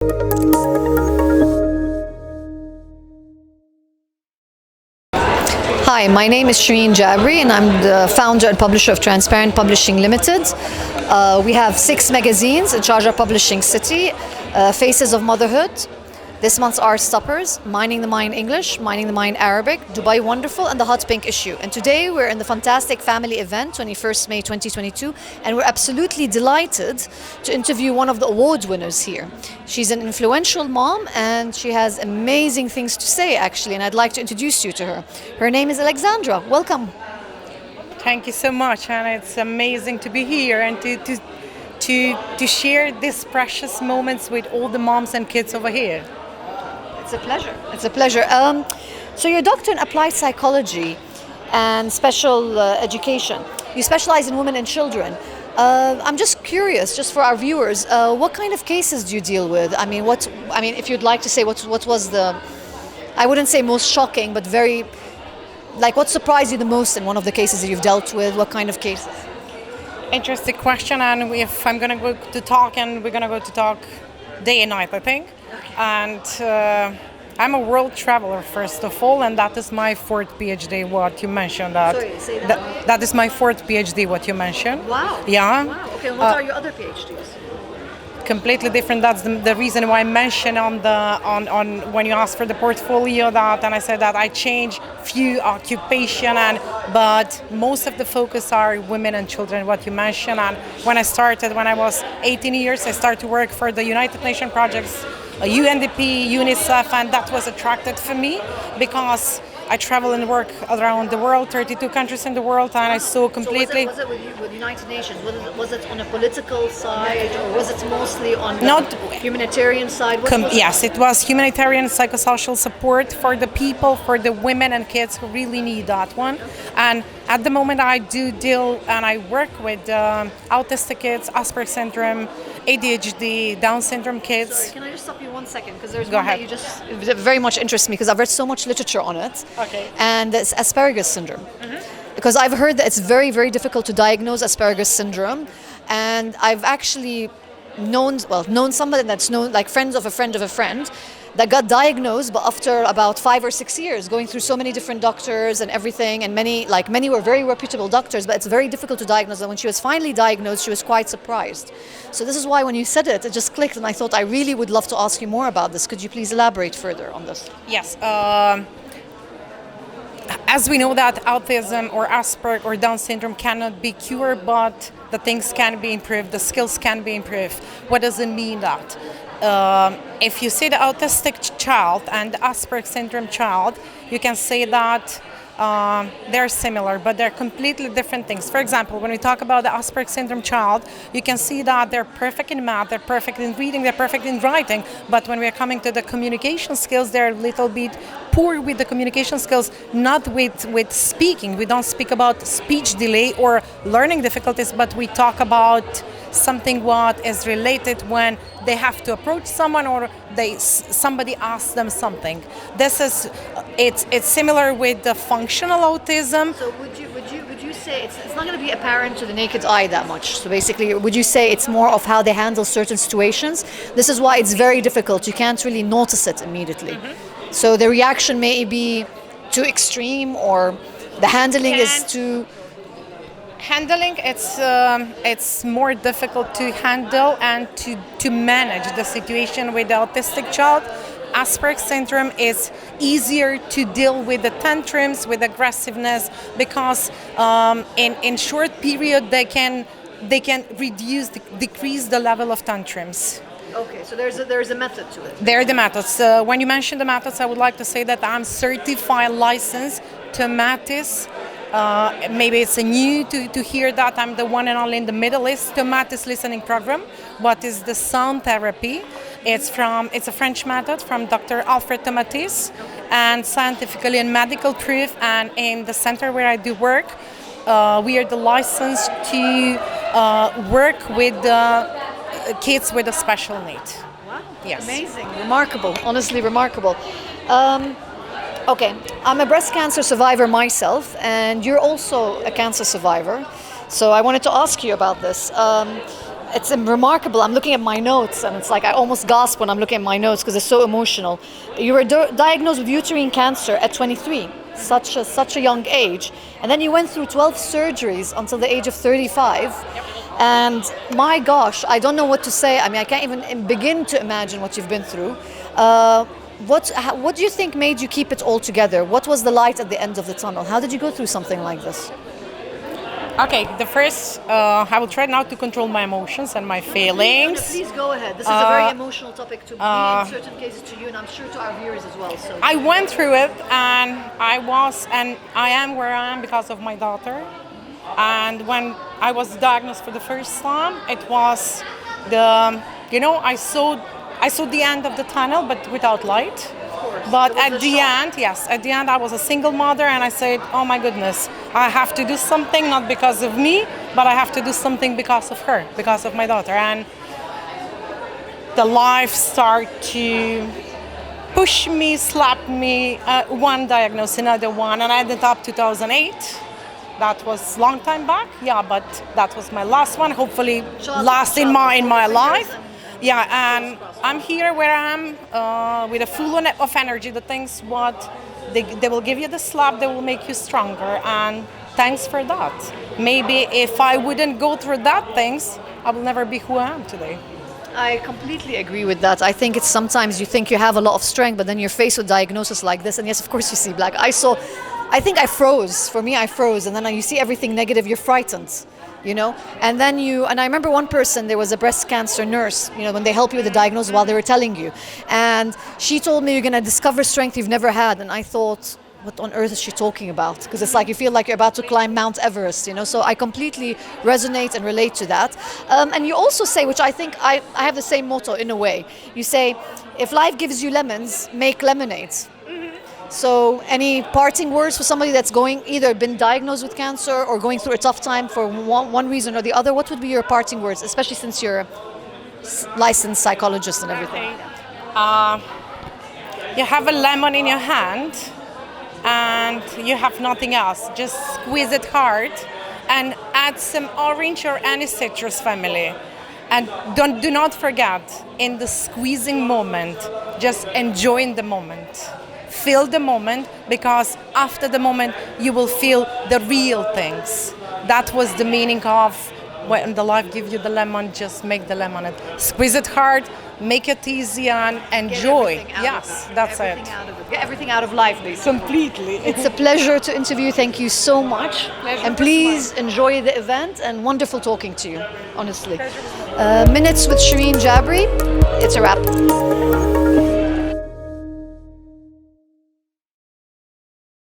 Hi, my name is Shireen Jabry, and I'm the founder and publisher of Transparent Publishing Limited. We have 6 magazines in Sharjah Publishing City: Faces of Motherhood, this month's Art Stoppers, Mining the Mind English, Mining the Mind Arabic, Dubai Wonderful, and the Hot Pink Issue. And today we're in the fantastic family event, 21st May 2022, and we're absolutely delighted to interview one of the award winners here. She's an influential mom, and she has amazing things to say, actually, and I'd like to introduce you to her. Her name is Aleksandra. Welcome. Thank you so much, and it's amazing to be here and to share these precious moments with all the moms and kids over here. It's a pleasure. It's a pleasure. So you're a doctor in applied psychology and special education. You specialize in women and children. I'm just curious, just for our viewers, what kind of cases do you deal with? I mean, if you'd like to say what was the, I wouldn't say most shocking, but very, like, what surprised you the most in one of the cases that you've dealt with? What kind of cases? Interesting question, and if I'm going to go to talk, and we're going to go to talk day and night, I think. Okay. And I'm a world traveler, first of all, and that is my 4th PhD, what you mentioned. Sorry, say that. That is my 4th PhD, what you mentioned. Wow. Yeah. Wow. Okay, and what are your other PhDs? Completely different. That's the reason why I mentioned on when you asked for the portfolio that, and I said that I change few occupation, but most of the focus are women and children, what you mentioned. And when I was 18 years, I started to work for the United Nations projects, UNDP, UNICEF, and that was attracted for me because I travel and work around the world, 32 countries in the world, and I saw completely... So was it with United Nations? Was it on a political side, or was it mostly on the humanitarian side? Yes, it was humanitarian psychosocial support for the people, for the women and kids who really need that one. And at the moment I do deal and I work with autistic kids, Asperger's syndrome, ADHD, Down syndrome kids. Sorry, can I just stop you 1 second? Because there's Go one ahead. that you just it very much interests me, because I've read so much literature on it. Okay. And it's Asperger's syndrome. Mm-hmm. Because I've heard that it's very, very difficult to diagnose Asperger's syndrome. And I've actually known somebody that's known, like friends of a friend of a friend, that got diagnosed, but after about 5 or 6 years, going through so many different doctors and everything, and many were very reputable doctors, but it's very difficult to diagnose. And when she was finally diagnosed, she was quite surprised. So this is why when you said it, it just clicked, and I thought I really would love to ask you more about this. Could you please elaborate further on this? Yes. As we know that autism or Asperger or Down syndrome cannot be cured, but the things can be improved, the skills can be improved. What does it mean that? If you say the autistic child and the Asperger syndrome child, you can say that they're similar, but they're completely different things. For example, when we talk about the Asperger syndrome child, you can see that they're perfect in math, they're perfect in reading, they're perfect in writing, but when we're coming to the communication skills, they're a little bit poor with the communication skills, not with speaking. We don't speak about speech delay or learning difficulties, but we talk about something what is related when they have to approach someone or somebody asks them something. It's similar with the functional autism. So would you say it's not going to be apparent to the naked eye that much? So basically, would you say it's more of how they handle certain situations? This is why it's very difficult. You can't really notice it immediately. Mm-hmm. So the reaction may be too extreme, or the handling is too... Handling, it's more difficult to handle and to manage the situation with the autistic child. Asperger's syndrome is easier to deal with the tantrums, with aggressiveness, because in short period they can decrease the level of tantrums. Okay, so there's a method to it. There are the methods. When you mention the methods, I would like to say that I'm certified licensed to Matis. Maybe it's new to hear that I'm the one and only in the Middle East to Matis listening program. What is the sound therapy? It's a French method from Dr. Alfred Tomatis, and scientifically and medical proof. And in the center where I do work, we are the license to work with kids with a special need. Wow, yes. Amazing, remarkable, honestly remarkable. Okay, I'm a breast cancer survivor myself, and you're also a cancer survivor. So I wanted to ask you about this. it's remarkable. I'm looking at my notes, and it's like I almost gasp when I'm looking at my notes because it's so emotional. You were diagnosed with uterine cancer at 23, such a young age, and then you went through 12 surgeries until the age of 35. And my gosh, I don't know what to say. I mean, I can't even begin to imagine what you've been through. What do you think made you keep it all together? What was the light at the end of the tunnel? How did you go through something like this? Okay, the first, I will try now to control my emotions and my feelings. Please go ahead. This is a very emotional topic to me, in certain cases to you, and I'm sure to our viewers as well. So I went through it, and I am where I am because of my daughter. And when I was diagnosed for the first time, it was I saw the end of the tunnel, but without light. But at the end, I was a single mother, and I said, oh my goodness, I have to do something, not because of me, but I have to do something because of her, because of my daughter. And the life started to push me, slap me, one diagnosis, another one, and I ended up 2008. That was a long time back, but that was my last one, hopefully last in my life. Yeah, and I'm here where I am with a full of energy. The things what they will give you the slap, they will make you stronger. And thanks for that. Maybe if I wouldn't go through that things, I will never be who I am today. I completely agree with that. I think it's sometimes you think you have a lot of strength, but then you're faced with diagnosis like this, and yes, of course you see black. I think I froze. For me, I froze, and then you see everything negative, you're frightened. And then and I remember one person, there was a breast cancer nurse, when they help you with the diagnosis while they were telling you, and she told me you're going to discover strength you've never had, and I thought, what on earth is she talking about? Because it's like you feel like you're about to climb Mount Everest, so I completely resonate and relate to that. And you also say, which I think I have the same motto in a way, you say, if life gives you lemons, make lemonade. So any parting words for somebody that's either been diagnosed with cancer or going through a tough time for one reason or the other? What would be your parting words, especially since you're a licensed psychologist and everything? You have a lemon in your hand and you have nothing else. Just squeeze it hard and add some orange or any citrus family. And do not forget, in the squeezing moment, just enjoy the moment. Feel the moment, because after the moment you will feel the real things. That was the meaning of when the life gives you the lemon, just make the lemonade. Squeeze it hard, make it easy, and enjoy. Yes, that's it. Get everything out of life, basically. Completely. It's a pleasure to interview you. Thank you so much. And please enjoy the event, and wonderful talking to you, honestly. Minutes with Shireen Jabry. It's a wrap.